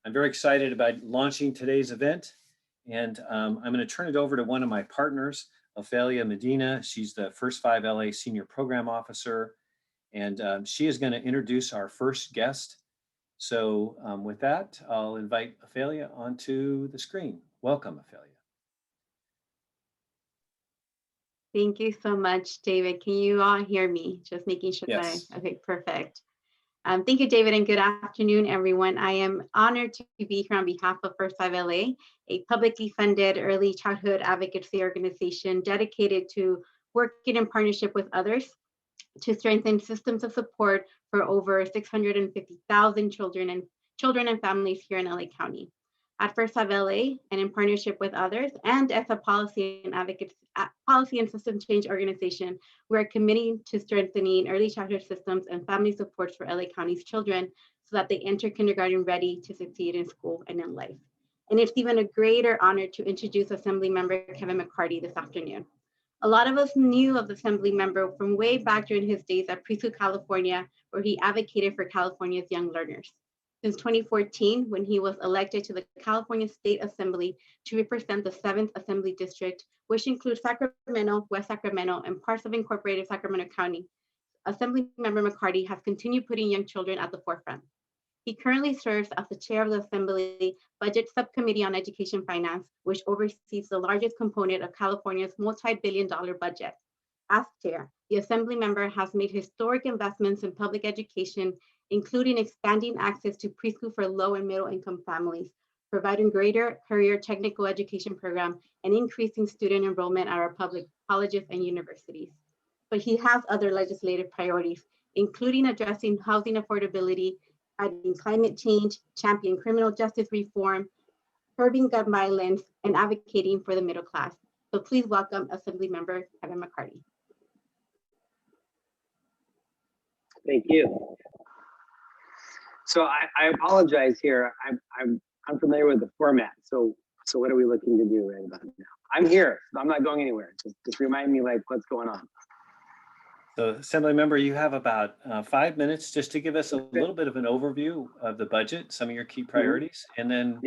I'm very excited about launching today's event, and I'm going to turn it over to one of my partners, Ophelia Medina. She's the First 5 LA Senior Program Officer, and she is going to introduce our first guest. So with that, I'll invite Ophelia onto the screen. Welcome, Ophelia. Thank you so much, David. Can you all hear me? Just making sure Yes. that okay, perfect. Thank you, David, and good afternoon, everyone. I am honored to be here on behalf of First 5 LA, a publicly funded early childhood advocacy organization dedicated to working in partnership with others to strengthen systems of support for over 650,000 children and families here in LA County. At First 5 LA, and in partnership with others, and as a policy and system change organization, we are committing to strengthening early childhood systems and family supports for LA County's children so that they enter kindergarten ready to succeed in school and in life. And it's even a greater honor to introduce Assemblymember Kevin McCarty this afternoon. A lot of us knew of the Assemblymember from way back during his days at Preschool California, where he advocated for California's young learners. Since 2014, when he was elected to the California State Assembly to represent the 7th Assembly District, which includes Sacramento, West Sacramento, and parts of incorporated Sacramento County, Assemblymember McCarty has continued putting young children at the forefront. He currently serves as the chair of the Assembly Budget Subcommittee on Education Finance, which oversees the largest component of California's multi-billion-dollar budget. As chair, the Assemblymember has made historic investments in public education, including expanding access to preschool for low and middle income families, providing greater career technical education program, and increasing student enrollment at our public colleges and universities. But he has other legislative priorities, including addressing housing affordability, fighting climate change, championing criminal justice reform, curbing gun violence, and advocating for the middle class. So please welcome Assemblymember Kevin McCarty. Thank you. So I apologize here. I'm unfamiliar with the format. So what are we looking to do right about now? I'm here. So I'm not going anywhere. Just remind me like what's going on. So Assemblymember, you have about 5 minutes just to give us a little bit of an overview of the budget, some of your key priorities, and then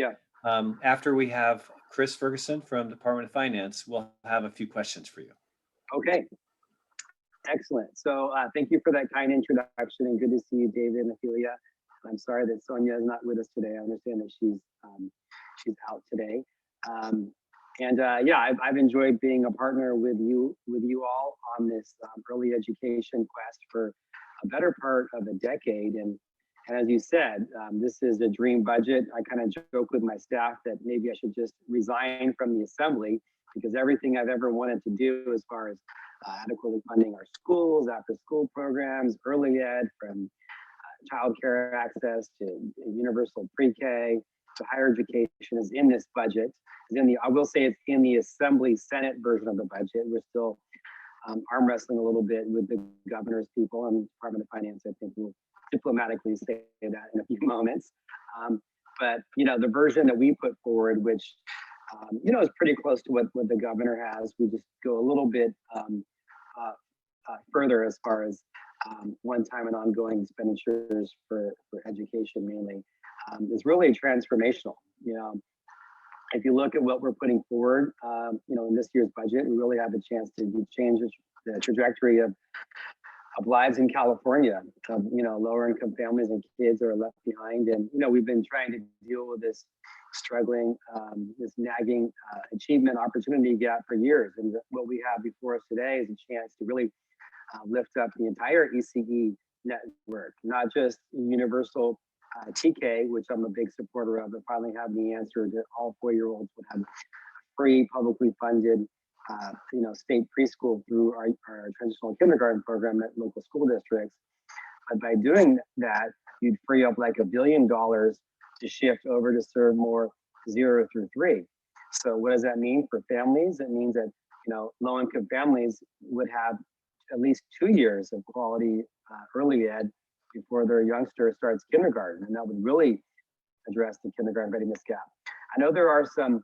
after we have Chris Ferguson from Department of Finance, we'll have a few questions for you. Okay. Excellent. So thank you for that kind introduction, and good to see you, David and Ophelia. I'm sorry that Sonia is not with us today. I understand that she's out today. I've enjoyed being a partner with you all on this early education quest for a better part of a decade. And as you said, this is a dream budget. I kind of joke with my staff that maybe I should just resign from the assembly, because everything I've ever wanted to do as far as adequately funding our schools, after school programs, early ed, from childcare access to universal pre-K to higher education is in this budget. I will say it's in the Assembly Senate version of the budget. We're still arm wrestling a little bit with the governor's people and Department of Finance. I think we'll diplomatically say that in a few moments. But the version that we put forward, which is pretty close to what the governor has. We just go a little bit further as far as one-time and ongoing expenditures for education mainly. Is really transformational. If you look at what we're putting forward, in this year's budget, we really have a chance to change the trajectory of lives in California. Lower income families and kids are left behind, and we've been trying to deal with this struggling, this nagging achievement opportunity gap for years. And what we have before us today is a chance to really lift up the entire ECE network, not just universal TK, which I'm a big supporter of, but finally have the answer that all 4-year-olds would have free, publicly funded, state preschool through our transitional kindergarten program at local school districts. But by doing that, you'd free up like $1 billion to shift over to serve more 0 through 3. So what does that mean for families? It means that low-income families would have at least 2 years of quality early ed before their youngster starts kindergarten, and that would really address the kindergarten readiness gap. I know there are some,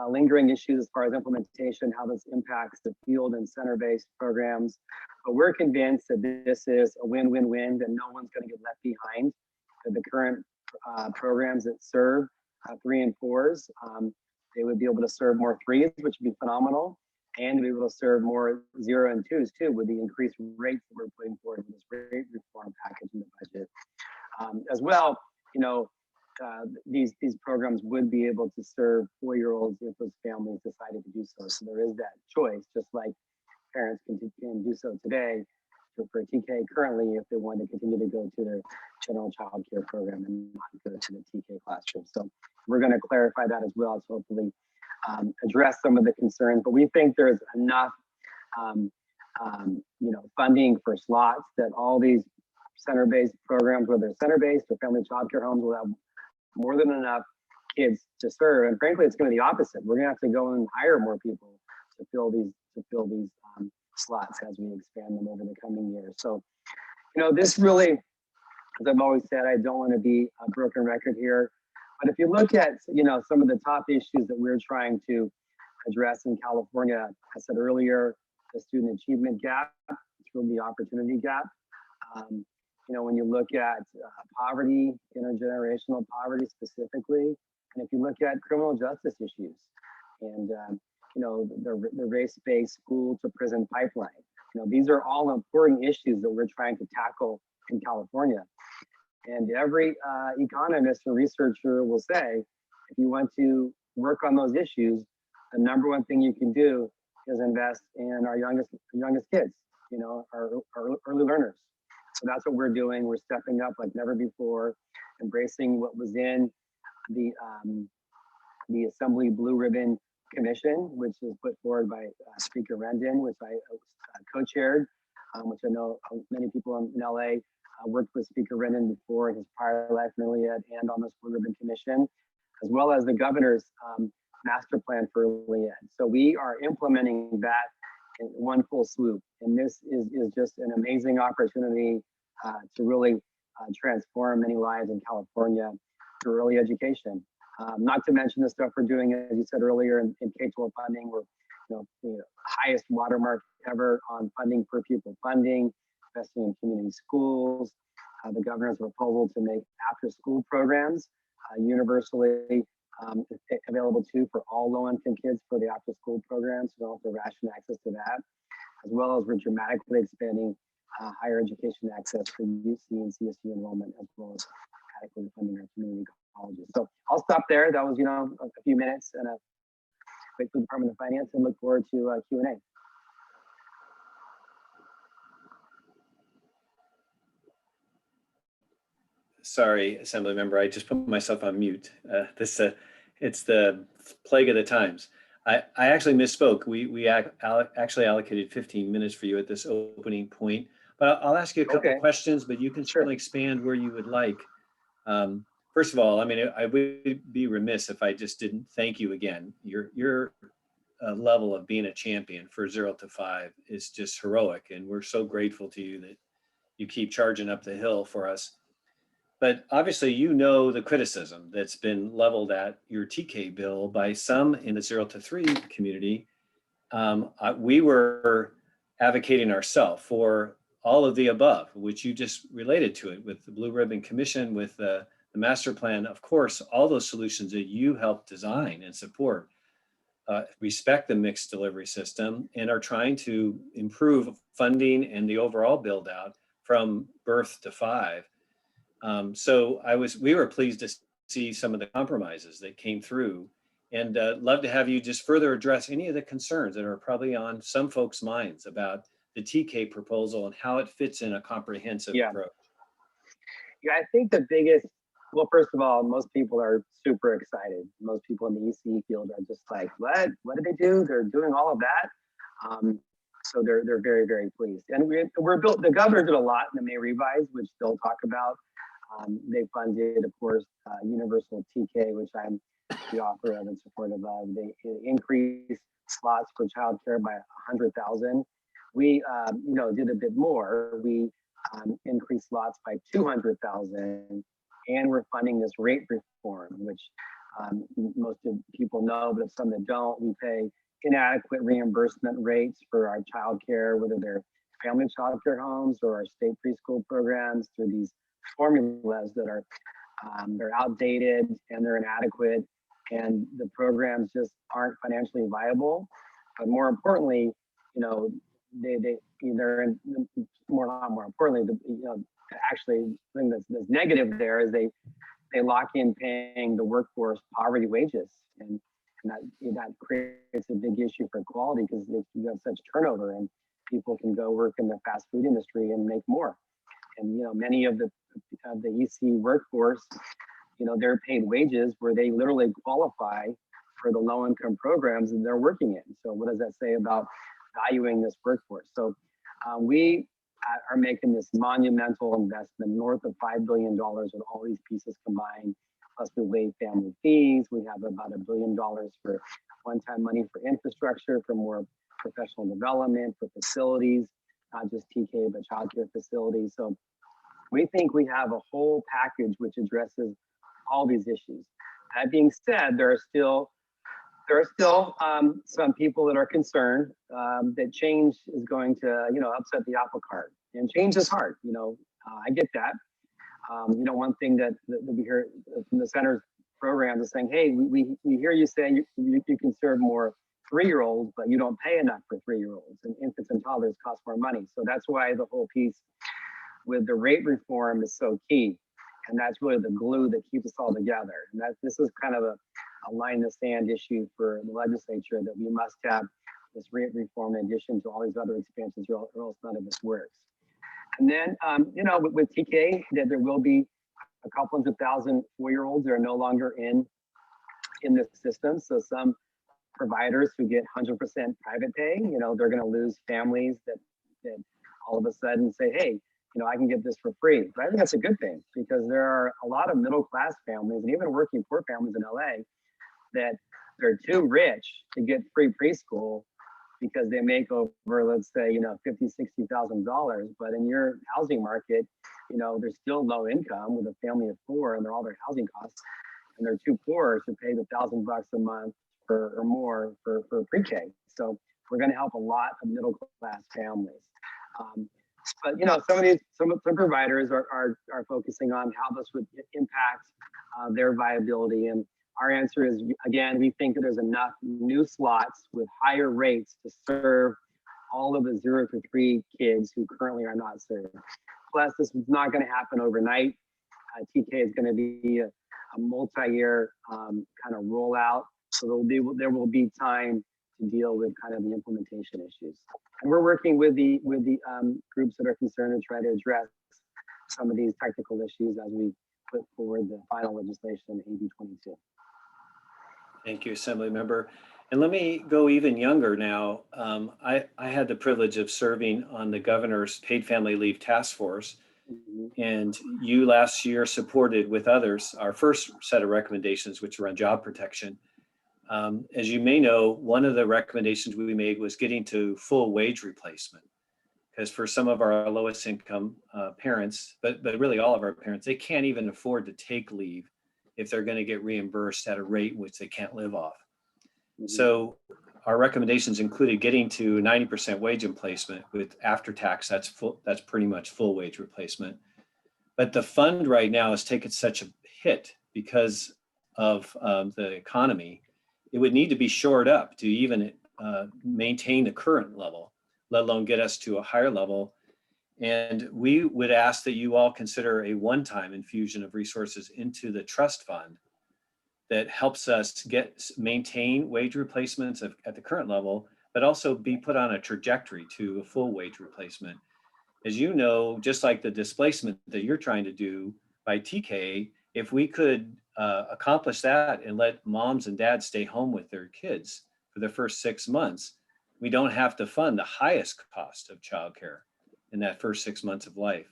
lingering issues as far as implementation, how this impacts the field and center-based programs, but we're convinced that this is a win-win-win, that no one's going to get left behind, that the current programs that serve 3 and 4s. They would be able to serve more 3s, which would be phenomenal, and be able to serve more 0 and 2s too, with the increased rates that we're putting forward in this rate reform package in the budget. As well, you know, these programs would be able to serve 4-year-olds if those families decided to do so. So there is that choice, just like parents can do so today for TK currently, if they want to continue to go to their general child care program and not go to the TK classroom. So we're going to clarify that as well to hopefully address some of the concerns. But we think there's enough, you know, funding for slots that all these center-based programs, whether center-based or family child care homes, will have more than enough kids to serve. And frankly, it's going to be the opposite. We're going to have to go and hire more people to fill these slots as we expand them over the coming years. So, you know, this really, as I've always said, I don't want to be a broken record here, but if you look at, you know, some of the top issues that we're trying to address in California, I said earlier, the student achievement gap, it's really the opportunity gap. You know, when you look at poverty, intergenerational poverty specifically, and if you look at criminal justice issues and, you know, the race-based school to prison pipeline, you know, these are all important issues that we're trying to tackle in California. And every economist and researcher will say, if you want to work on those issues, the number one thing you can do is invest in our youngest kids, you know, our early learners. So that's what we're doing. We're stepping up like never before, embracing what was in the Assembly Blue Ribbon Commission, which was put forward by Speaker Rendon, which I co-chaired, which I know many people in LA worked with Speaker Rendon before in his prior life in early ed and on this Blue Ribbon Commission, as well as the governor's master plan for early ed. So we are implementing that in one full swoop. And this is just an amazing opportunity to really transform many lives in California through early education. Not to mention the stuff we're doing, as you said earlier, in K-12 funding. We're, the highest watermark ever on funding per pupil funding, investing in community schools. The governor's proposal to make after-school programs universally available too for all low-income kids for the after-school programs, so they'll have to ration access to that, as well as we're dramatically expanding higher education access for UC and CSU enrollment, as well as adequately funding our community colleges. So I'll stop there. That was, a few minutes, and wait for the Department of Finance and look forward to Q&A. Sorry, Assembly Member, I just put myself on mute. It's the plague of the times. I actually misspoke. We actually allocated 15 minutes for you at this opening point, but I'll ask you a couple of questions, but you can certainly expand where you would like. First of all, I mean, I would be remiss if I just didn't thank you again. Your level of being a champion for 0 to 5 is just heroic, and we're so grateful to you that you keep charging up the hill for us. But obviously, the criticism that's been leveled at your TK bill by some in the 0 to 3 community. We were advocating ourselves for all of the above, which you just related to it with the Blue Ribbon Commission, with the master plan. Of course, all those solutions that you helped design and support respect the mixed delivery system and are trying to improve funding and the overall build out from birth to 5. So we were pleased to see some of the compromises that came through, and love to have you just further address any of the concerns that are probably on some folks' minds about the TK proposal and how it fits in a comprehensive approach. Yeah, I think the biggest, well, first of all, most people are super excited. Most people in the ECE field are just like, what did they do? They're doing all of that. So they're very, very pleased. And the governor did a lot in the May revise, which they'll talk about. They funded, of course, universal TK, which I'm the author of and supportive of. They increased slots for childcare by 100,000. We, did a bit more. We increased slots by 200,000, and we're funding this rate reform, which most of people know, but some that don't, we pay inadequate reimbursement rates for our childcare, whether they're family childcare homes or our state preschool programs, through these formulas that are They're outdated and they're inadequate, and the programs just aren't financially viable. But more importantly, you know, not more importantly, actually, the thing that's negative there is they lock in paying the workforce poverty wages, and that creates a big issue for quality, because you have such turnover, and people can go work in the fast food industry and make more. And many of the EC workforce, they're paid wages where they literally qualify for the low income programs that they're working in. So what does that say about valuing this workforce? So we are making this monumental investment north of $5 billion with all these pieces combined. Plus we waive family fees. We have about $1 billion for one-time money for infrastructure, for more professional development, for facilities, not just TK, but childcare facilities. So we think we have a whole package which addresses all these issues. That being said, there are still some people that are concerned that change is going to, upset the apple cart. And change is hard. I get that. One thing that we hear from the center's programs is saying, hey, we hear you saying you can serve more 3-year-olds, but you don't pay enough for 3-year-olds, and infants and toddlers cost more money. So that's why the whole piece with the rate reform is so key. And that's really the glue that keeps us all together. And this is kind of a line in the sand issue for the legislature, that we must have this rate reform in addition to all these other expansions, or else none of this works. And then, with TK, that there will be a couple hundred thousand 4-year-olds that are no longer in this system. So some providers who get 100% private pay, they're going to lose families that all of a sudden say, hey, I can get this for free. But I think that's a good thing, because there are a lot of middle-class families and even working poor families in LA that they're too rich to get free preschool because they make over, let's say, $50,000-$60,000. But in your housing market, they're still low income with a family of 4, and they're all their housing costs, and they're too poor to pay the $1,000 a month or more for pre-K. So we're going to help a lot of middle-class families. But some providers are focusing on how this would impact their viability. And our answer is, again, we think that there's enough new slots with higher rates to serve all of the 0 to 3 kids who currently are not served. Plus, this is not going to happen overnight. TK is going to be a multi-year kind of rollout. So there will be time to deal with kind of the implementation issues. And we're working with the groups that are concerned to try to address some of these technical issues as we put forward the final legislation, AB 22. Thank you, Assemblymember. And let me go even younger now. I had the privilege of serving on the governor's paid family leave task force. Mm-hmm. And you last year supported with others our first set of recommendations, which were on job protection. As you may know, one of the recommendations we made was getting to full wage replacement, because for some of our lowest income parents, but really all of our parents, they can't even afford to take leave if they're going to get reimbursed at a rate which they can't live off. Mm-hmm. So our recommendations included getting to 90% wage replacement with after tax. That's pretty much full wage replacement. But the fund right now has taken such a hit because of the economy. It would need to be shored up to even maintain the current level, let alone get us to a higher level. And we would ask that you all consider a one-time infusion of resources into the trust fund that helps us maintain wage replacements at the current level, but also be put on a trajectory to a full wage replacement. As you know, just like the displacement that you're trying to do by TK, if we could accomplish that and let moms and dads stay home with their kids for the first 6 months, we don't have to fund the highest cost of childcare in that first 6 months of life.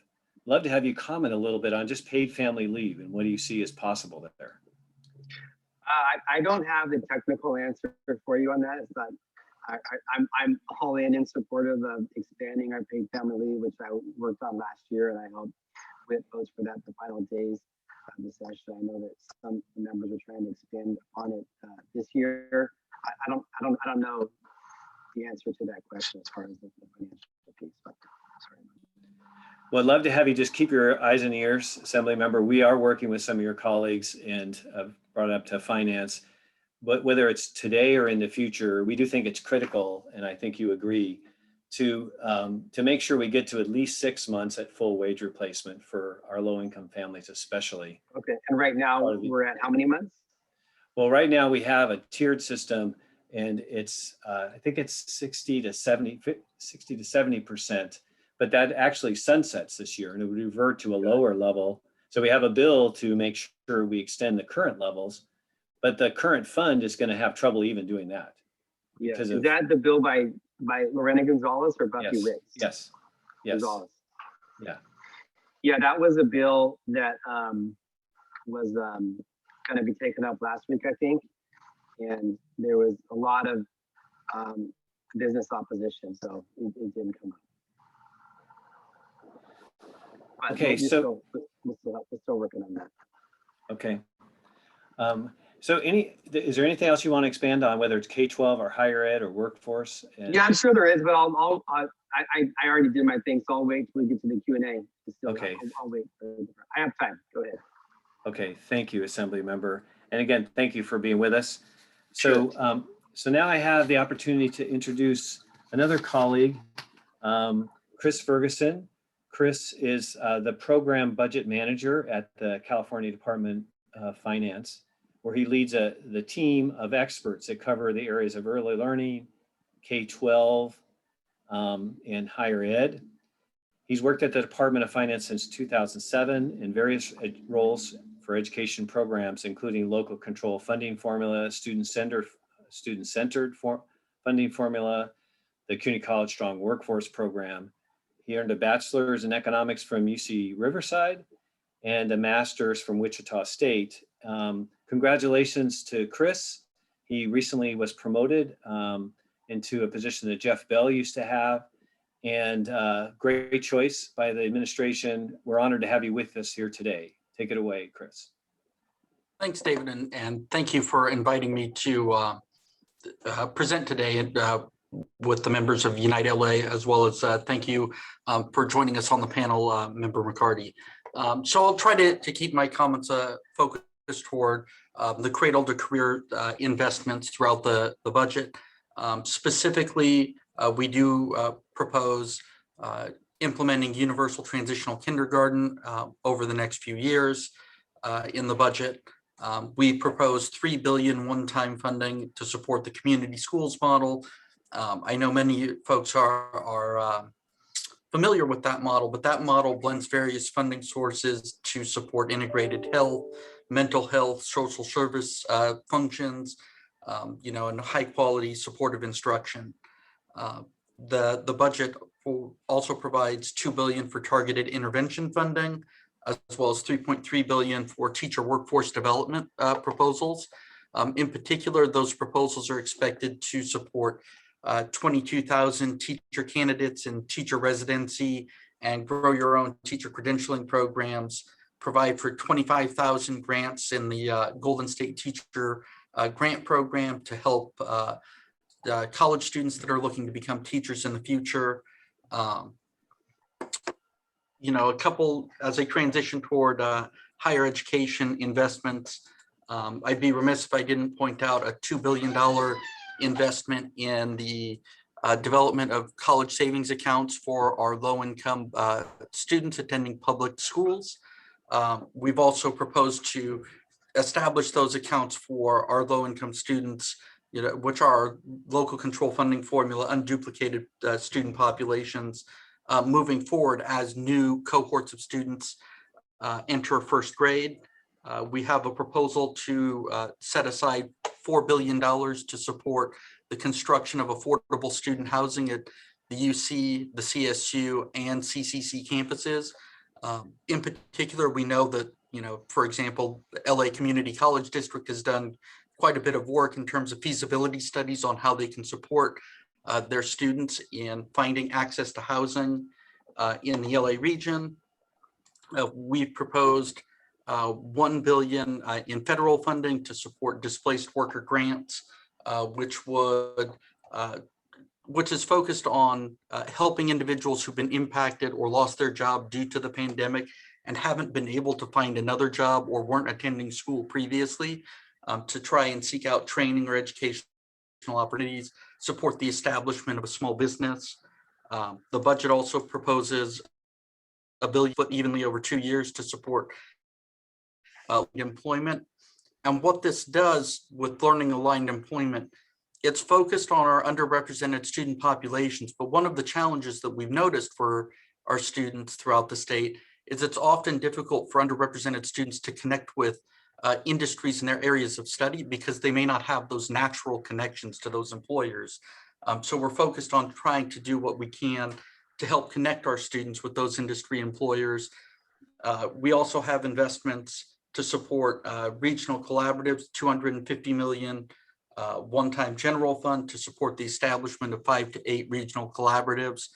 Love to have you comment a little bit on just paid family leave and what do you see as possible there? I don't have the technical answer for you on that. It's not. I'm all in supportive of expanding our paid family leave, which I worked on last year, and I helped with votes for that the final days of the session. I know that some members are trying to expand on it this year. I don't know the answer to that question as far as the financial piece. But sorry. Well, I'd love to have you just keep your eyes and ears, Assembly Member. We are working with some of your colleagues and brought up to finance, but whether it's today or in the future, we do think it's critical, and I think you agree, to make sure we get to at least 6 months at full wage replacement for our low-income families, especially. Okay, and right now we're at how many months? Well, right now we have a tiered system, and it's I think it's 60 to 70%, but that actually sunsets this year and it would revert to a lower level. So we have a bill to make sure we extend the current levels, but the current fund is going to have trouble even doing that. Yeah, is that the bill by Lorena Gonzalez or Buffy Yes, Riggs? yes, Gonzalez. yeah. Yeah, that was a bill that was going to be taken up last week, I think, and there was a lot of business opposition, so it didn't come up. But Okay, so we're still working on that. okay. So is there anything else you want to expand on, whether it's K-12 or higher ed or workforce? Yeah, I'm sure there is, but I already did my thing, so I'll wait till we get to the Q&A. Okay. I'll wait. I have time. Go ahead. Okay, thank you, Assembly Member. And again, thank you for being with us. So, Sure. So now I have the opportunity to introduce another colleague, Chris Ferguson. Chris is the program budget manager at the California Department of Finance, where he leads the team of experts that cover the areas of early learning, K-12, and higher ed. He's worked at the Department of Finance since 2007 in various roles for education programs, including local control funding formula, student-centered funding formula, the CUNY College Strong Workforce Program. He earned a bachelor's in economics from UC Riverside and a master's from Wichita State. Congratulations to Chris. He recently was promoted into a position that Jeff Bell used to have. And great choice by the administration. We're honored to have you with us here today. Take it away, Chris. Thanks, David, and thank you for inviting me to present today with the members of Unite LA, as well as thank you for joining us on the panel, Member McCarty. So I'll try to keep my comments focused toward the cradle to career investments throughout the budget. Specifically, we do propose implementing universal transitional kindergarten over the next few years in the budget. We propose $3 billion one-time funding to support the community schools model. I know many folks are familiar with that model, but that model blends various funding sources to support integrated health, mental health, social service functions, and high quality supportive instruction. The budget also provides $2 billion for targeted intervention funding, as well as $3.3 billion for teacher workforce development proposals. In particular, those proposals are expected to support 22,000 teacher candidates in teacher residency and grow your own teacher credentialing programs, provide for 25,000 grants in the Golden State Teacher Grant Program to help college students that are looking to become teachers in the future. A couple, as I transition toward higher education investments, I'd be remiss if I didn't point out a $2 billion investment in the development of college savings accounts for our low-income students attending public schools. We've also proposed to establish those accounts for our low-income students, which are local control funding formula, unduplicated student populations, moving forward as new cohorts of students enter first grade. We have a proposal to set aside $4 billion to support the construction of affordable student housing at the UC, the CSU, and CCC campuses. In particular, we know that, for example, the LA Community College District has done quite a bit of work in terms of feasibility studies on how they can support their students in finding access to housing in the LA region. We've proposed $1 billion in federal funding to support displaced worker grants, which would which is focused on helping individuals who've been impacted or lost their job due to the pandemic and haven't been able to find another job or weren't attending school previously, to try and seek out training or educational opportunities, support the establishment of a small business. The budget also proposes $1 billion split evenly over 2 years to support employment. And what this does with learning aligned employment, it's focused on our underrepresented student populations. But one of the challenges that we've noticed for our students throughout the state is it's often difficult for underrepresented students to connect with industries in their areas of study because they may not have those natural connections to those employers. So we're focused on trying to do what we can to help connect our students with those industry employers. We also have investments to support regional collaboratives, $250 million one-time general fund to support the establishment of 5 to 8 regional collaboratives,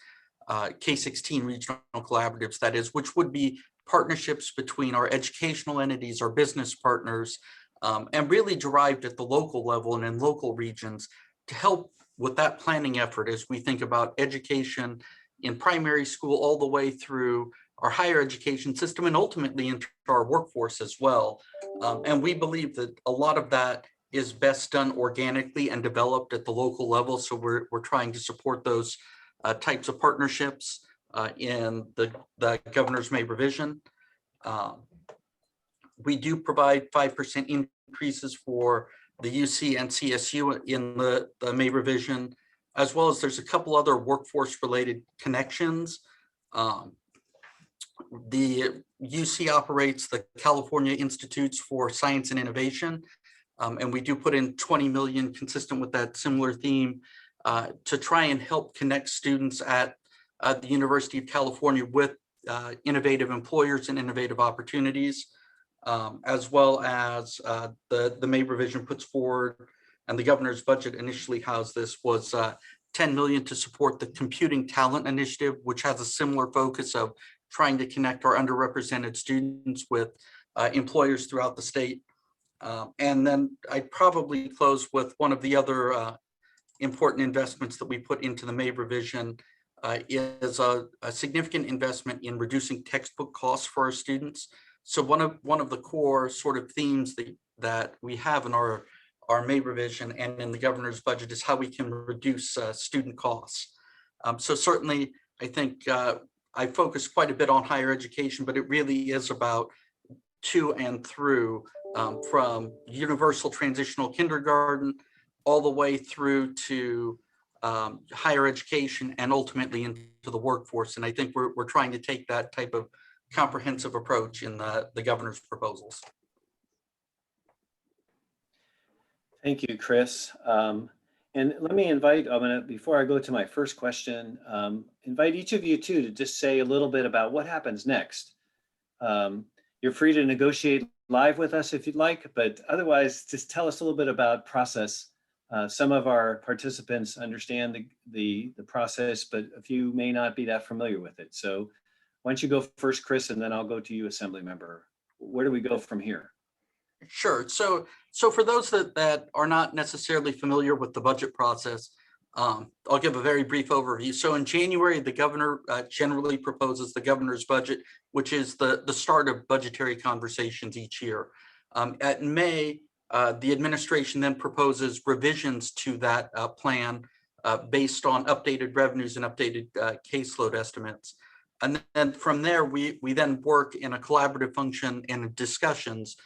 K-16 regional collaboratives, that is, which would be partnerships between our educational entities, our business partners, and really derived at the local level and in local regions to help with that planning effort as we think about education in primary school all the way through our higher education system and ultimately into our workforce as well. And we believe that a lot of that is best done organically and developed at the local level. So we're trying to support those types of partnerships in the governor's May revision. We do provide 5% increases for the UC and CSU in the May revision, as well as there's a couple other workforce related connections. The UC operates the California Institutes for Science and Innovation, and we do put in 20 million consistent with that similar theme to try and help connect students at the University of California with innovative employers and innovative opportunities, as well as the May revision puts forward, and the governor's budget initially housed this, was 10 million to support the Computing Talent Initiative, which has a similar focus of trying to connect our underrepresented students with employers throughout the state. And then I'd probably close with one of the other important investments that we put into the May revision is a significant investment in reducing textbook costs for our students. So one of the core sort of themes that we have in our May revision and in the governor's budget is how we can reduce student costs. So certainly, I think I focus quite a bit on higher education, but it really is about to and through from universal transitional kindergarten all the way through to higher education and ultimately into the workforce. And I think we're trying to take that type of comprehensive approach in the governor's proposals. Thank you, Chris. And let me invite, before I go to my first question, invite each of you too to just say a little bit about what happens next. You're free to negotiate live with us if you'd like, but otherwise just tell us a little bit about process. Some of our participants understand the process, but a few may not be that familiar with it. So why don't you go first, Chris, and then I'll go to you, Assemblymember. Where do we go from here? Sure. So for those that are not necessarily familiar with the budget process, I'll give a very brief overview. So in January, the governor generally proposes the governor's budget, which is the start of budgetary conversations each year. At May, the administration then proposes revisions to that plan based on updated revenues and updated caseload estimates. And then from there, we then work in a collaborative function and discussions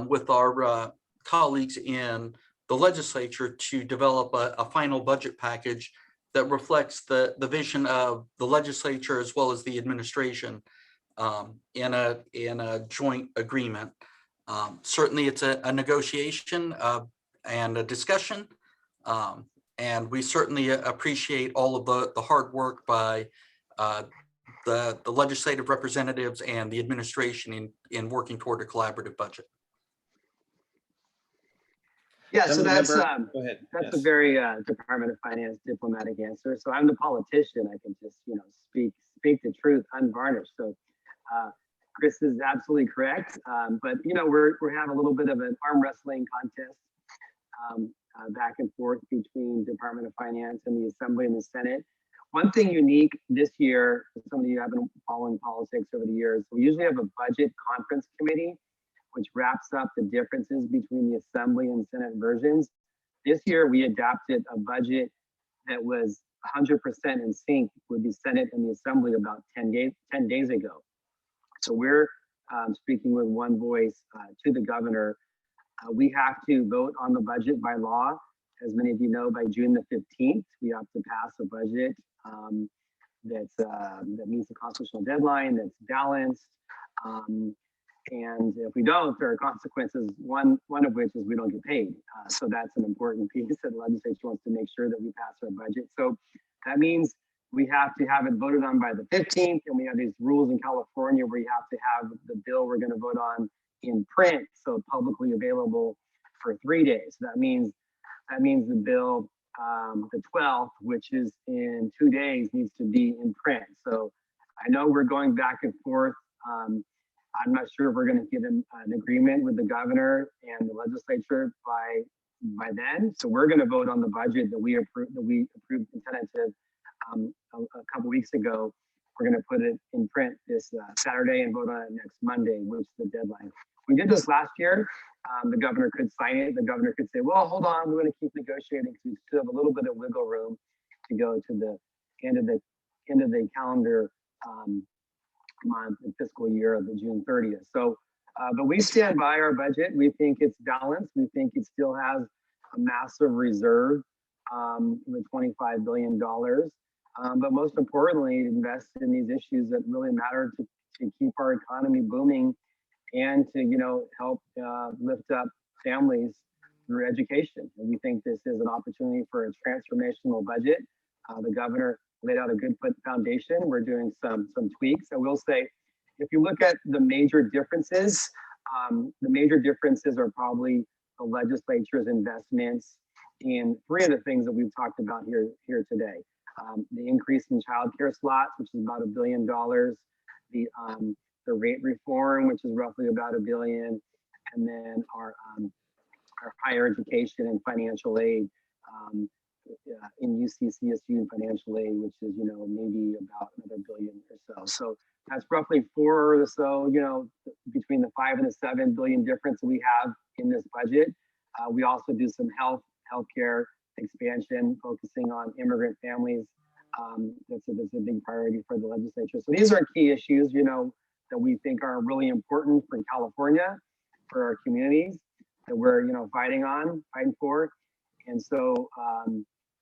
with our colleagues in the legislature to develop a final budget package that reflects the vision of the legislature as well as the administration in a joint agreement. Certainly it's a negotiation and a discussion, and we certainly appreciate all of the hard work by the legislative representatives and the administration in working toward a collaborative budget. Yeah, so that's Go ahead. a very Department of Finance diplomatic answer. So I'm the politician. I can just speak the truth unvarnished. So Chris is absolutely correct. But we're having a little bit of an arm wrestling contest back and forth between Department of Finance and the Assembly and the Senate. One thing unique this year, some of you have been following politics over the years, we usually have a budget conference committee, which wraps up the differences between the Assembly and Senate versions. This year, we adopted a budget that was 100% in sync with the Senate and the Assembly about 10 days ago. So we're speaking with one voice to the governor. We have to vote on the budget by law. As many of you know, by June the 15th, we have to pass a budget that meets the constitutional deadline, that's balanced. And if we don't, there are consequences, one of which is we don't get paid. So that's an important piece that the legislature wants to make sure that we pass our budget. So that means we have to have it voted on by the 15th, and we have these rules in California where you have to have the bill we're going to vote on in print, so publicly available for 3 days. That means the bill, the 12th, which is in 2 days, needs to be in print. So I know we're going back and forth. I'm not sure if we're going to get an agreement with the governor and the legislature by then. So we're going to vote on the budget that we approved in tentative a couple weeks ago. We're going to put it in print this Saturday and vote on it next Monday, which is the deadline. We did this last year. The governor could sign it. The governor could say, well, hold on, we're going to keep negotiating because we still have a little bit of wiggle room to go to the end of the calendar month and fiscal year of the June 30th. So, but we stand by our budget. We think it's balanced. We think it still has a massive reserve with $25 billion. But most importantly, invest in these issues that really matter to keep our economy booming and to, help lift up families through education. And we think this is an opportunity for a transformational budget. The governor laid out a good foundation. We're doing some tweaks. I will say, if you look at the major differences are probably the legislature's investments in 3 of the things that we've talked about here today. The increase in child care slots, which is about $1 billion, the rate reform, which is roughly about $1 billion, and then our higher education and financial aid in UCCSU and financial aid, which is maybe about another $1 billion or so. So that's roughly 4 or so, between the 5 and the 7 billion difference that we have in this budget. We also do some healthcare expansion, focusing on immigrant families. That's a big priority for the legislature. So these are key issues, that we think are really important for California, for our communities that we're, fighting for. And so,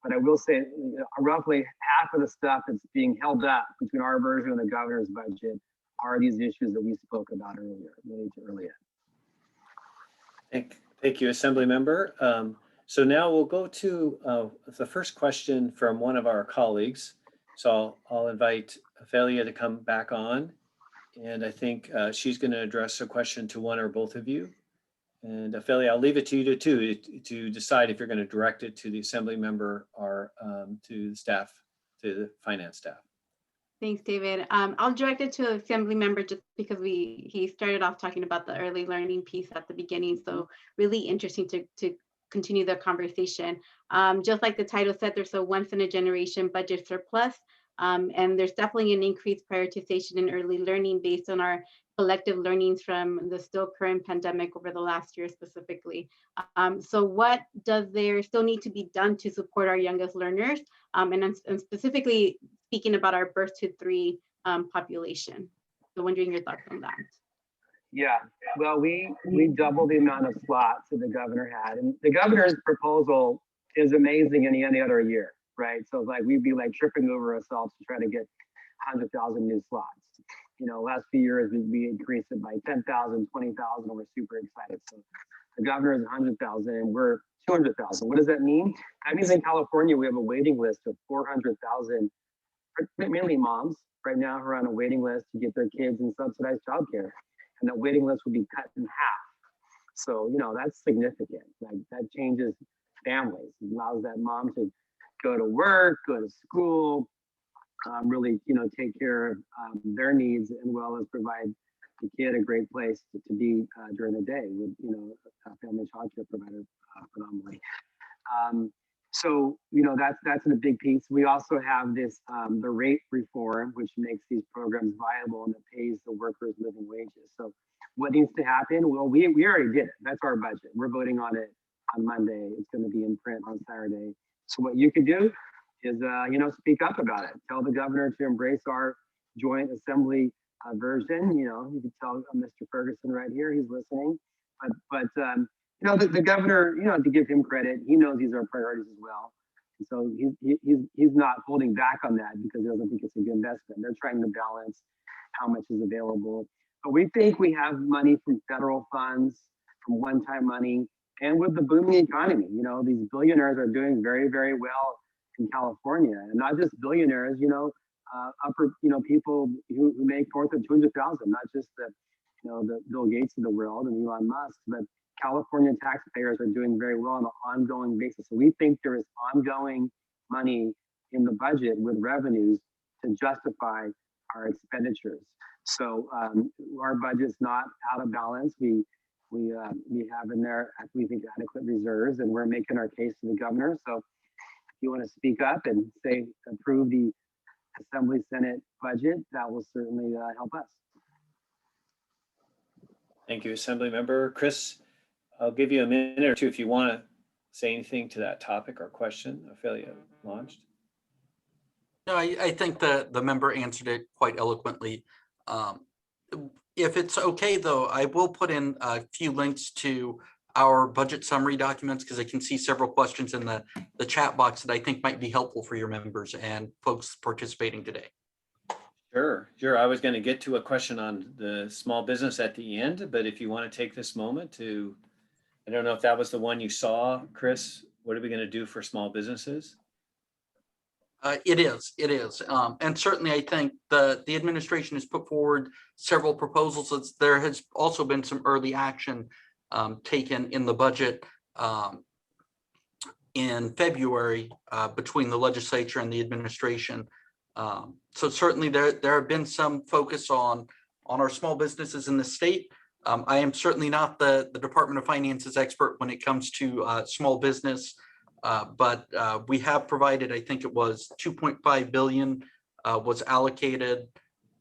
but I will say roughly half of the stuff that's being held up between our version and the governor's budget are these issues that we spoke about earlier. Thank you, Assembly Member. So now we'll go to the first question from one of our colleagues. So I'll invite Ophelia to come back on. And I think she's going to address a question to one or both of you. And Ophelia, I'll leave it to you to decide if you're going to direct it to the Assembly Member or to the staff, to the finance staff. Thanks, David. I'll direct it to Assembly Member just because he started off talking about the early learning piece at the beginning. So really interesting to continue the conversation. Just like the title said, there's a once in a generation budget surplus. And there's definitely an increased prioritization in early learning based on our collective learnings from the still current pandemic over the last year specifically. So what does there still need to be done to support our youngest learners? And specifically speaking about our birth to 3 population. So wondering your thoughts on that. Yeah, well, we doubled the amount of slots that the governor had. And the governor's proposal is amazing any other year, right? So we'd be tripping over ourselves to try to get 100,000 new slots. Last few years, we increased it by 10,000, 20,000, and we're super excited. So the governor is 100,000 and we're 200,000. What does that mean? That means in California, we have a waiting list of 400,000, mainly moms right now who are on a waiting list to get their kids in subsidized childcare. And that waiting list will be cut in half. So, that's significant. That changes families. It allows that mom to go to work, go to school, really, take care of their needs, and well as provide the kid a great place to be during the day with, a family childcare provider predominantly. So, that's a big piece. We also have this, the rate reform, which makes these programs viable and that pays the workers living wages. So what needs to happen? Well, we already did it. That's our budget. We're voting on it on Monday. It's going to be in print on Saturday. So what you could do is, speak up about it. Tell the governor to embrace our joint assembly version. You can tell Mr. Ferguson right here, he's listening. But the governor, to give him credit, he knows these are priorities as well. And so he's not holding back on that because he doesn't think it's a good investment. They're trying to balance how much is available. But we think we have money from federal funds, from one-time money, and with the booming economy. These billionaires are doing very, very well in California, and not just billionaires. Upper, people who make north of 200,000, not just the Bill Gates of the world and Elon Musk, but California taxpayers are doing very well on an ongoing basis. So we think there is ongoing money in the budget with revenues to justify our expenditures. So our budget's not out of balance. We have in there, we think, adequate reserves, and we're making our case to the governor. So if you want to speak up and say approve the Assembly Senate budget, that will certainly help us. Thank you, Assemblymember. Chris, I'll give you a minute or two if you want to say anything to that topic or question Ophelia launched. No, I think the member answered it quite eloquently. If it's okay, though, I will put in a few links to our budget summary documents because I can see several questions in the chat box that I think might be helpful for your members and folks participating today. Sure. I was going to get to a question on the small business at the end, but if you want to take this moment to, I don't know if that was the one you saw, Chris, what are we going to do for small businesses? It is. And certainly I think the administration has put forward several proposals. There has also been some early action taken in the budget in February between the legislature and the administration. So certainly there have been some focus on our small businesses in the state. I am certainly not the Department of Finance's expert when it comes to small business. But we have provided, I think it was 2.5 billion was allocated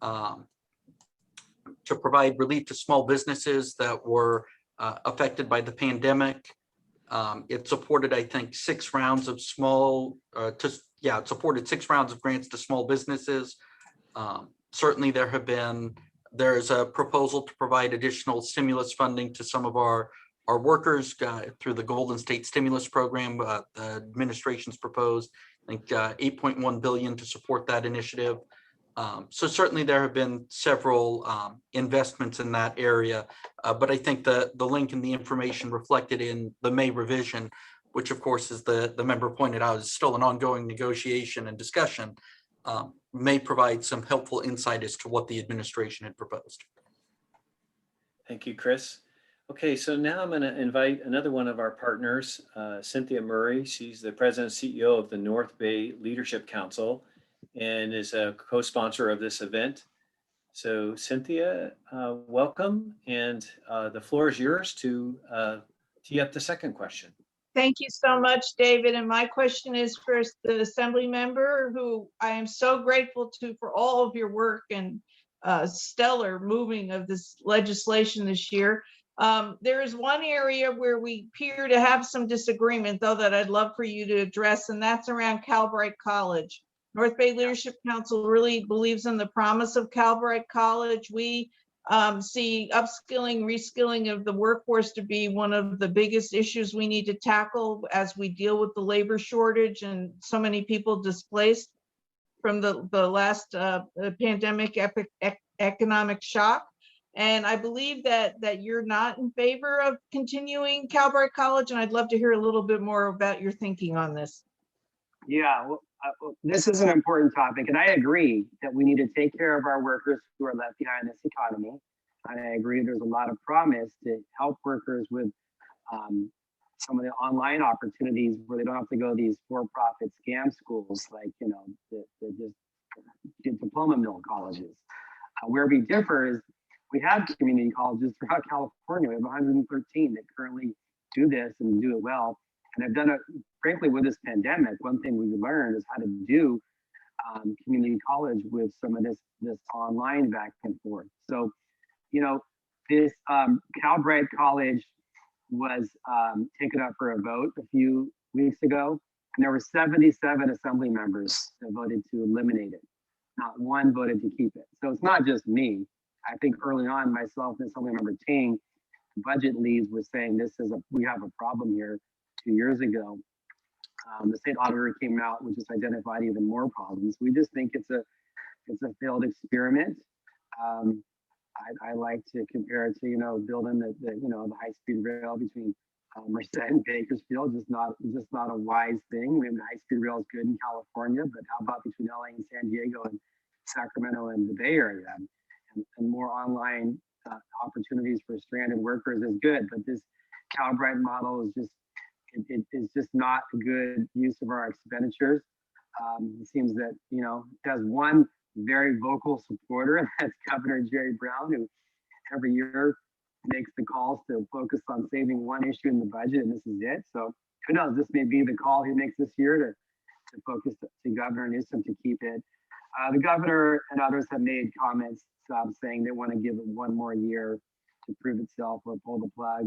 to provide relief to small businesses that were affected by the pandemic. It supported, I think, 6 rounds of it supported 6 rounds of grants to small businesses. Certainly there is a proposal to provide additional stimulus funding to some of our workers through the Golden State Stimulus Program. The administration's proposed, I think, 8.1 billion to support that initiative. So certainly there have been several investments in that area, but I think the link and the information reflected in the May revision, which of course, as the member pointed out, is still an ongoing negotiation and discussion, may provide some helpful insight as to what the administration had proposed. Thank you, Chris. Okay, so now I'm going to invite another one of our partners, Cynthia Murray. She's the president and CEO of the North Bay Leadership Council and is a co-sponsor of this event. So Cynthia, welcome, and the floor is yours to tee up the second question. Thank you so much, David. And my question is for the Assembly member, who I am so grateful to for all of your work and stellar moving of this legislation this year. There is one area where we appear to have some disagreement, though, that I'd love for you to address, and that's around Calbright College. North Bay Leadership Council really believes in the promise of Calbright College. We see upskilling, reskilling of the workforce to be one of the biggest issues we need to tackle as we deal with the labor shortage and so many people displaced from the last pandemic economic shock. And I believe that you're not in favor of continuing Calbright College, and I'd love to hear a little bit more about your thinking on this. Yeah, well, this is an important topic, and I agree that we need to take care of our workers who are left behind in this economy. And I agree there's a lot of promise to help workers with some of the online opportunities where they don't have to go to these for-profit scam schools like, the diploma mill colleges. Where we differ is we have community colleges throughout California. We have 113 that currently do this and do it well. And have done it, frankly, with this pandemic. One thing we've learned is how to do community college with some of this online back and forth. So, you know, this Calbright College was taken up for a vote a few weeks ago, and there were 77 assembly members that voted to eliminate it. Not one voted to keep it. So it's not just me. I think early on, myself and Assemblymember Ting, budget leads, was saying we have a problem here 2 years ago. The state auditor came out, which just identified even more problems. We just think it's a failed experiment. I like to compare it to, you know, building the high-speed rail between Merced and Bakersfield. Just not a wise thing. I mean, the high-speed rail is good in California, but how about between LA and San Diego and Sacramento and the Bay Area? And more online opportunities for stranded workers is good, but this Calbright model is just not a good use of our expenditures. It seems that, you know, it has one very vocal supporter, and that's Governor Jerry Brown, who every year makes the calls to focus on saving one issue in the budget, and this is it. So who knows, this may be the call he makes this year to focus to Governor Newsom to keep it. The governor and others have made comments saying they want to give it one more year to prove itself or pull the plug.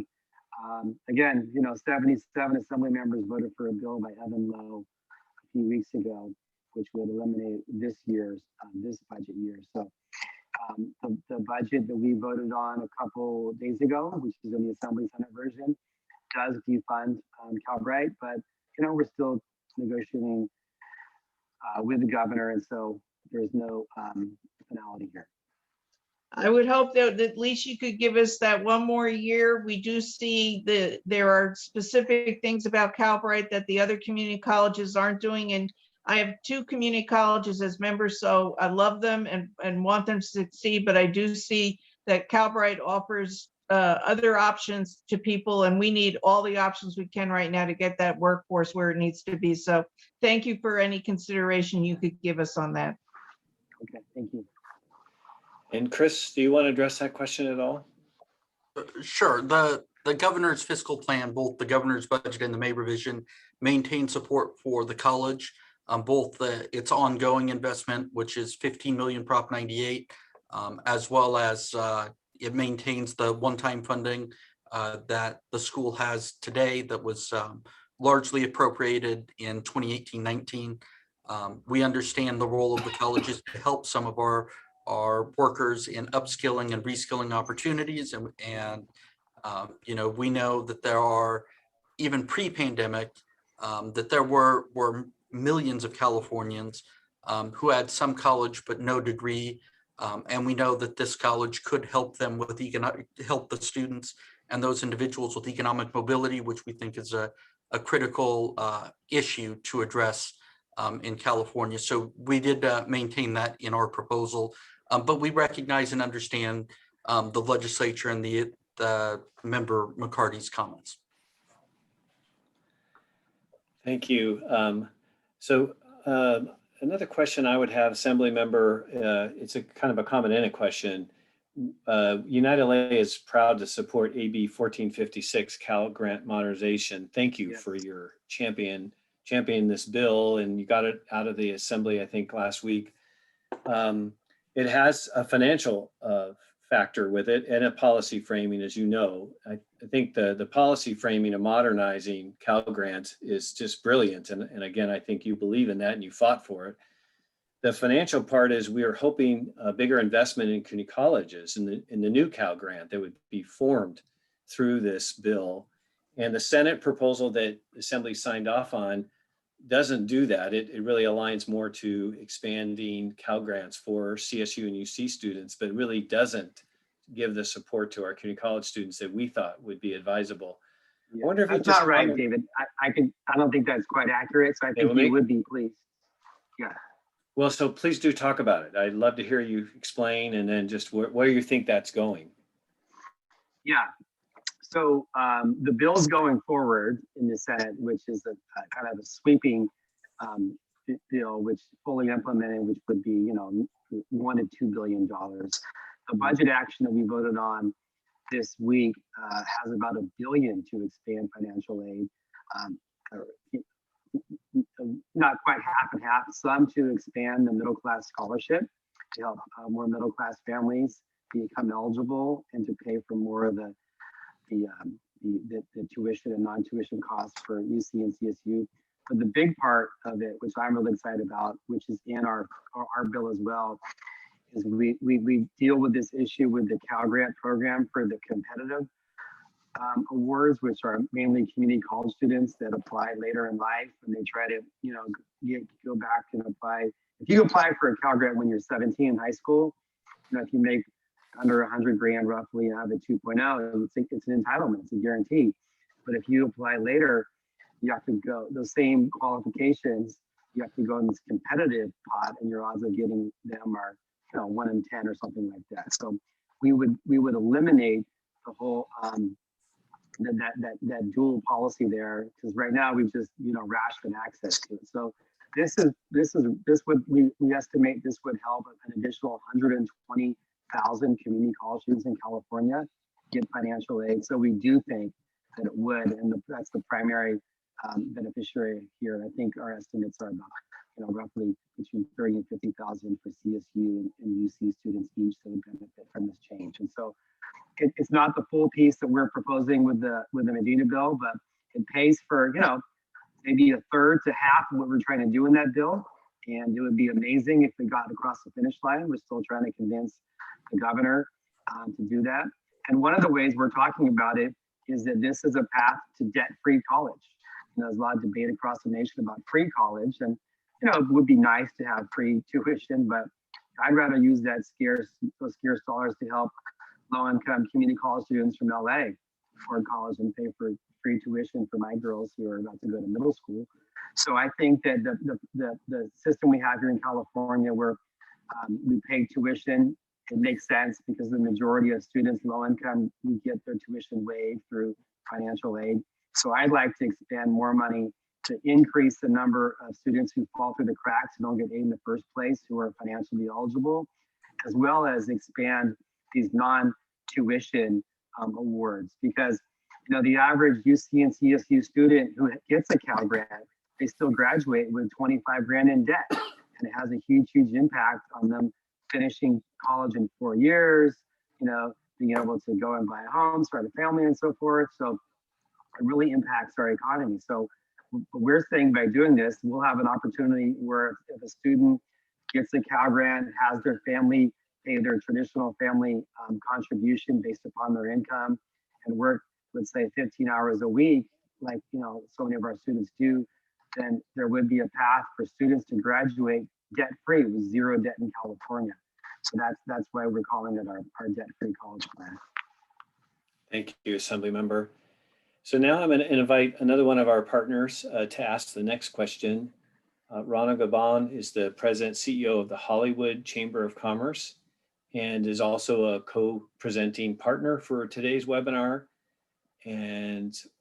Again, you know, 77 assembly members voted for a bill by Evan Lowe a few weeks ago, which would eliminate this budget year. So the budget that we voted on a couple days ago, which is in the Assembly Senate version, does defund Calbright, but you know, we're still negotiating with the governor, and so there's no finality here. I would hope that at least you could give us that one more year. We do see that there are specific things about Calbright that the other community colleges aren't doing. And I have 2 community colleges as members, so I love them and want them to succeed. But I do see that Calbright offers other options to people, and we need all the options we can right now to get that workforce where it needs to be. So thank you for any consideration you could give us on that. Okay, thank you. And Chris, do you want to address that question at all? Sure. The governor's fiscal plan, both the governor's budget and the May revision, maintain support for the college, both its ongoing investment, which is 15 million Prop 98, as well as it maintains the one-time funding that the school has today that was largely appropriated in 2018-19. We understand the role of the colleges to help some of our workers in upskilling and reskilling opportunities. And you know, we know that there are, even pre-pandemic, that there were millions of Californians who had some college but no degree. And we know that this college could help them with help the students and those individuals with economic mobility, which we think is a critical issue to address in California. So we did maintain that in our proposal. But we recognize and understand the legislature and the member McCarty's comments. Thank you. So another question I would have, Assembly Member, it's a kind of a comment-ended question. United LA is proud to support AB 1456 Cal Grant modernization. Thank you for your championing this bill, and you got it out of the Assembly, I think, last week. It has a financial factor with it and a policy framing, as you know. I think the policy framing of modernizing Cal Grant is just brilliant. And again, I think you believe in that and you fought for it. The financial part is we are hoping a bigger investment in community colleges in the new Cal Grant that would be formed through this bill. And the Senate proposal that the Assembly signed off on doesn't do that. It really aligns more to expanding Cal Grants for CSU and UC students, but really doesn't give the support to our community college students that we thought would be advisable. Yeah, I wonder if that's not right, David. I don't think that's quite accurate. So I think you would be pleased. Yeah. Well, so please do talk about it. I'd love to hear you explain, and then just where you think that's going. Yeah. So the bills going forward in the Senate, which is a kind of a sweeping bill, which fully implemented, which would be, $1 to $2 billion. the budget action that we voted on this week has about $1 billion to expand financial aid. Or, not quite half and half, some to expand the middle class scholarship to help more middle class families become eligible and to pay for more of the tuition and non-tuition costs for UC and CSU. But the big part of it, which I'm really excited about, which is in our bill as well, is we deal with this issue with the Cal Grant program for the competitive awards, which are mainly community college students that apply later in life and they try to, go back and apply. If you apply for a Cal Grant when you're 17 in high school, if you make under 100 grand roughly and have a 2.0, it's an entitlement, it's a guarantee. But if you apply later, you have to go those same qualifications. You have to go in this competitive pot, and your odds of getting them are 1 in 10 or something like that. So we would eliminate the whole that dual policy there, because right now we've just ration access to it. So this would we estimate this would help an additional 120,000 community college students in California get financial aid. So we do think that it would, and that's the primary beneficiary here. And I think our estimates are about roughly between 30 and 50,000 for CSU and UC students each that would benefit from this change. And so it's not the full piece that we're proposing with the Medina bill, but it pays for maybe a third to half of what we're trying to do in that bill. And it would be amazing if we got across the finish line. We're still trying to convince the governor to do that. And one of the ways we're talking about it is that this is a path to debt-free college. There's a lot of debate across the nation about free college, and it would be nice to have free tuition, but I'd rather use those scarce dollars to help low-income community college students from LA afford college and pay for free tuition for my girls who are about to go to middle school. So I think that the system we have here in California, where we pay tuition, it makes sense because the majority of students low income, we get their tuition waived through financial aid. So I'd like to expand more money to increase the number of students who fall through the cracks and don't get aid in the first place, who are financially eligible, as well as expand these non-tuition awards. Because the average UC and CSU student who gets a Cal Grant, they still graduate with 25 grand in debt, and it has a huge impact on them finishing college in 4 years, being able to go and buy a home, start a family, and so forth. So it really impacts our economy. So what we're saying by doing this, we'll have an opportunity where if a student gets a Cal Grant, has their family pay their traditional family contribution based upon their income, and work, let's say 15 hours a week, like so many of our students do, then there would be a path for students to graduate debt-free with zero debt in California. So that's why we're calling it our debt-free college plan. Thank you, Assemblymember. So now I'm going to invite another one of our partners to ask the next question. Rana Gaban is the president CEO of the Hollywood Chamber of Commerce and is also a co-presenting partner for today's webinar.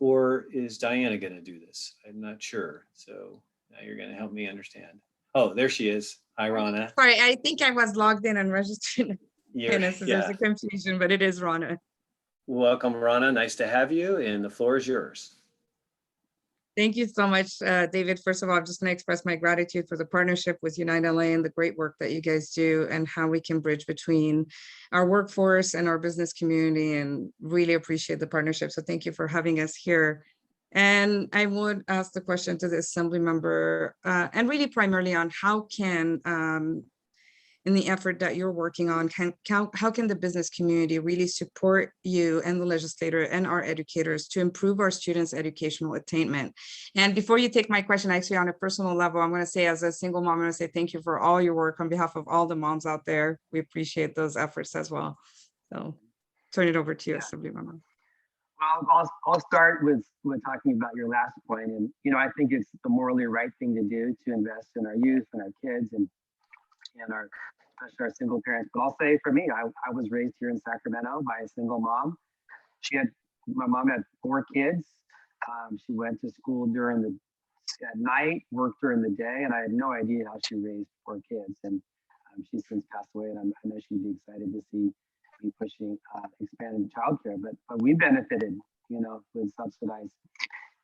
Or is Diana going to do this? I'm not sure. So now you're going to help me understand. Oh, there she is. Hi, Rana. Sorry, I think I was logged in and registered. So Yeah. there's a confusion, but it is Rana. Welcome, Rana. Nice to have you, and the floor is yours. Thank you so much, David. First of all, I'm just going to express my gratitude for the partnership with Unite LA and the great work that you guys do and how we can bridge between our workforce and our business community, and really appreciate the partnership. So thank you for having us here. And I would ask the question to the Assembly member, and really primarily on how can, in the effort that you're working on, how can the business community really support you and the legislator and our educators to improve our students' educational attainment? And before you take my question, actually on a personal level, I'm going to say, as a single mom, I'm going to say thank you for all your work on behalf of all the moms out there. We appreciate those efforts as well. So turn it over to you, Assembly member. Well, I'll start with talking about your last point. And, I think it's the morally right thing to do to invest in our youth and our kids and especially our single parents. But I'll say for me, I was raised here in Sacramento by a single mom. My mom had 4 kids. She went to school at night, worked during the day, and I had no idea how she raised 4 kids. And she's since passed away, and I know she'd be excited to see be pushing expanded childcare, but we benefited, with subsidized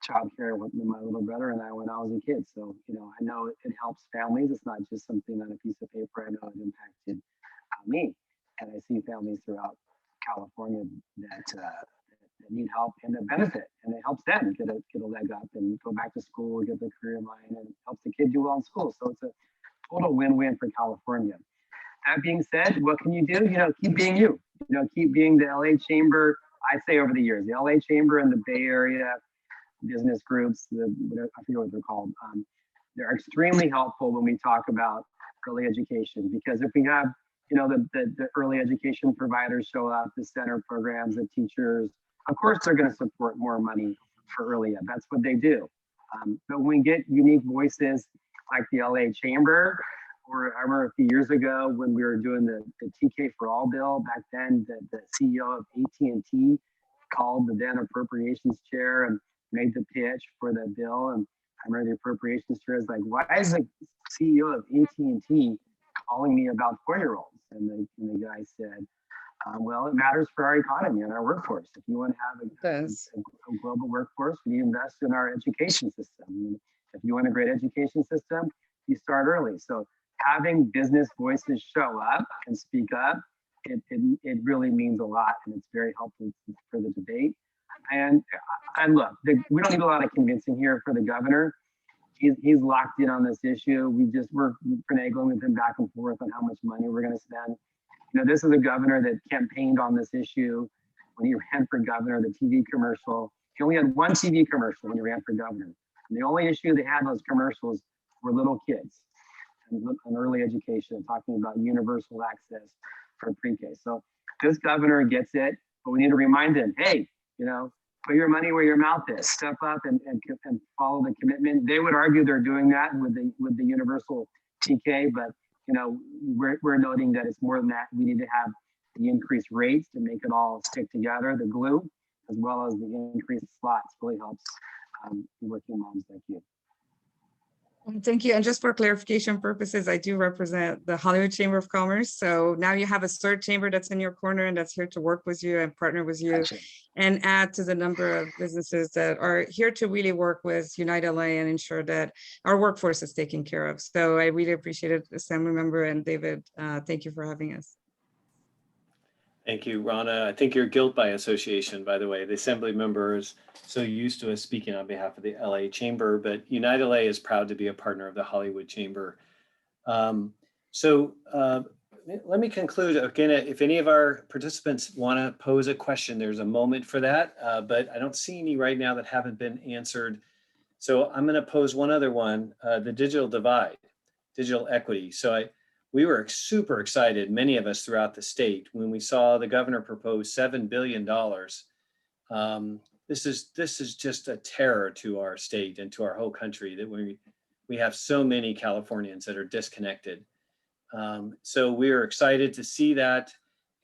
childcare with my little brother and I when I was a kid. So, I know it helps families. It's not just something on a piece of paper. I know it impacted me, and I see families throughout California that need help and that benefit, and it helps them get a leg up and go back to school, get their career in line, and helps the kid do well in school. So it's a total win-win for California. That being said, what can you do? Keep being you. Keep being the LA Chamber. I say over the years, the LA Chamber and the Bay Area business groups, I forget what they're called. They're extremely helpful when we talk about early education, because if we have, the early education providers show up, the center programs, the teachers, of course they're going to support more money for early ed. That's what they do. But when we get unique voices like the LA Chamber, or I remember a few years ago when we were doing the TK for All bill, back then the CEO of AT&T called the then appropriations chair and made the pitch for the bill. And I remember the appropriations chair is like, why is the CEO of AT&T calling me about 4-year-olds? And the guy said, well, it matters for our economy and our workforce. If you want to have a global workforce, we need to invest in our education system. If you want a great education system, you start early. So having business voices show up and speak up, it really means a lot, and it's very helpful for the debate. And look, we don't need a lot of convincing here for the governor. He's locked in on this issue. We're finagling with him back and forth on how much money we're going to spend. This is a governor that campaigned on this issue when he ran for governor. The TV commercial, he only had one TV commercial when he ran for governor. And the only issue they had in those commercials were little kids and early education, talking about universal access for pre-K. So this governor gets it, but we need to remind him, hey, put your money where your mouth is. Step up and follow the commitment. They would argue they're doing that with the universal TK, but we're noting that it's more than that. We need to have the increased rates to make it all stick together, the glue, as well as the increased slots really helps working moms like you. Thank you. And just for clarification purposes, I do represent the Hollywood Chamber of Commerce. So now you have a third chamber that's in your corner and that's here to work with you and partner with you and add to the number of businesses that are here to really work with Unite LA and ensure that our workforce is taken care of. So I really appreciate it, Assemblymember and David. Thank you for having us. Thank you, Rana. I think you're guilt by association, by the way. The Assembly member is so used to us speaking on behalf of the LA Chamber, but Unite LA is proud to be a partner of the Hollywood Chamber. Let me conclude. Again, if any of our participants want to pose a question, there's a moment for that, but I don't see any right now that haven't been answered. So I'm going to pose one other one, the digital divide, digital equity. So we were super excited, many of us throughout the state, when we saw the governor propose $7 billion. This is just a terror to our state and to our whole country that we have so many Californians that are disconnected. So we are excited to see that.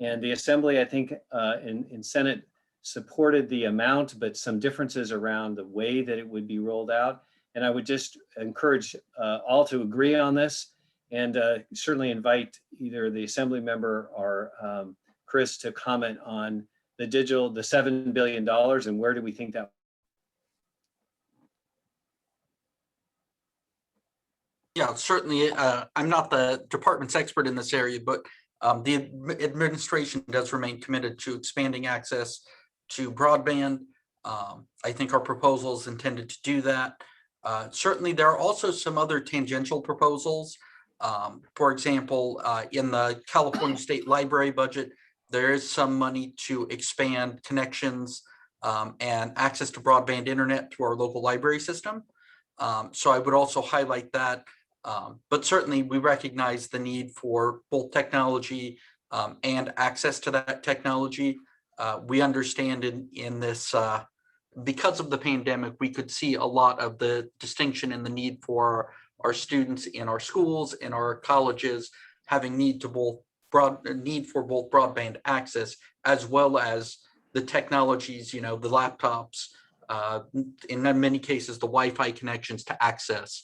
And the Assembly, I think, in Senate supported the amount, but some differences around the way that it would be rolled out. And I would just encourage all to agree on this. And certainly invite either the Assembly member or Chris to comment on the $7 billion and where do we think that? Yeah, certainly. I'm not the department's expert in this area, but the administration does remain committed to expanding access to broadband. I think our proposal is intended to do that. Certainly, there are also some other tangential proposals. For example, in the California State Library budget, there is some money to expand connections and access to broadband internet to our local library system. So I would also highlight that. But certainly we recognize the need for both technology and access to that technology. We understand in this, because of the pandemic, we could see a lot of the distinction in the need for our students in our schools, in our colleges, having need for both broadband access, as well as the technologies, the laptops, in many cases, the Wi-Fi connections to access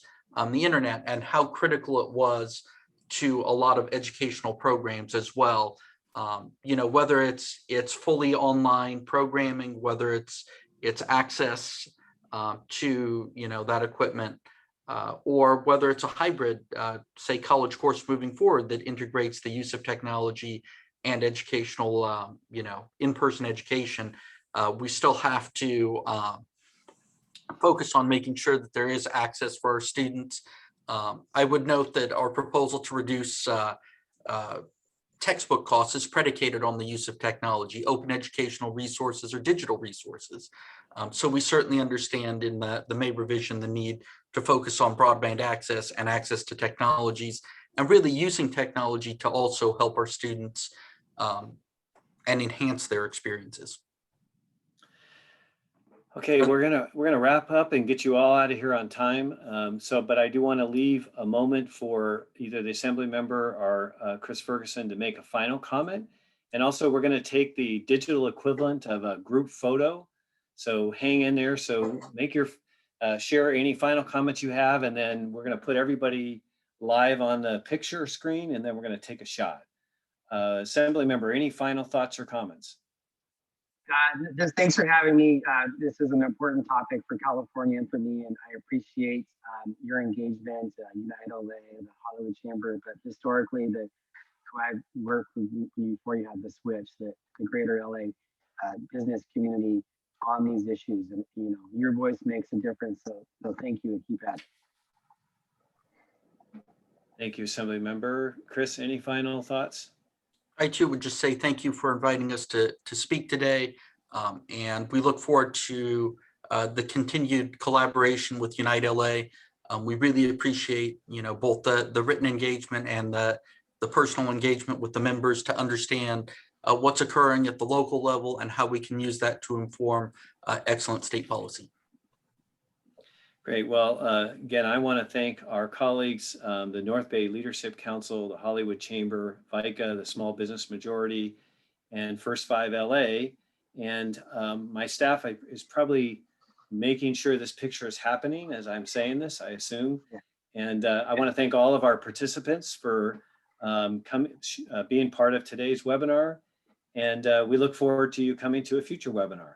the internet, and how critical it was to a lot of educational programs as well. Whether it's fully online programming, whether it's access to that equipment, or whether it's a hybrid, say college course moving forward that integrates the use of technology and educational, in-person education. We still have to focus on making sure that there is access for our students. I would note that our proposal to reduce textbook costs is predicated on the use of technology, open educational resources or digital resources. So we certainly understand in the May revision the need to focus on broadband access and access to technologies, and really using technology to also help our students and enhance their experiences. Okay, we're gonna wrap up and get you all out of here on time. But I do want to leave a moment for either the Assembly member or Chris Ferguson to make a final comment. And also, we're going to take the digital equivalent of a group photo. So hang in there. So make your share any final comments you have, and then we're going to put everybody live on the picture screen, and then we're going to take a shot. Assembly member, any final thoughts or comments? Just thanks for having me. This is an important topic for California and for me, and I appreciate your engagement, United LA, the Hollywood Chamber, but historically, who I've worked with you before you had the switch, the greater LA business community on these issues, and your voice makes a difference. So thank you, and keep at it. Thank you, Assembly member. Chris, any final thoughts? I too would just say thank you for inviting us to speak today, and we look forward to the continued collaboration with Unite LA. We really appreciate both the written engagement and the personal engagement with the members to understand what's occurring at the local level and how we can use that to inform excellent state policy. Great. Well, again, I want to thank our colleagues, the North Bay Leadership Council, the Hollywood Chamber, VICA, the Small Business Majority, and First 5 LA. And my staff is probably making sure this picture is happening as I'm saying this, I assume. And I want to thank all of our participants for being part of today's webinar. And we look forward to you coming to a future webinar.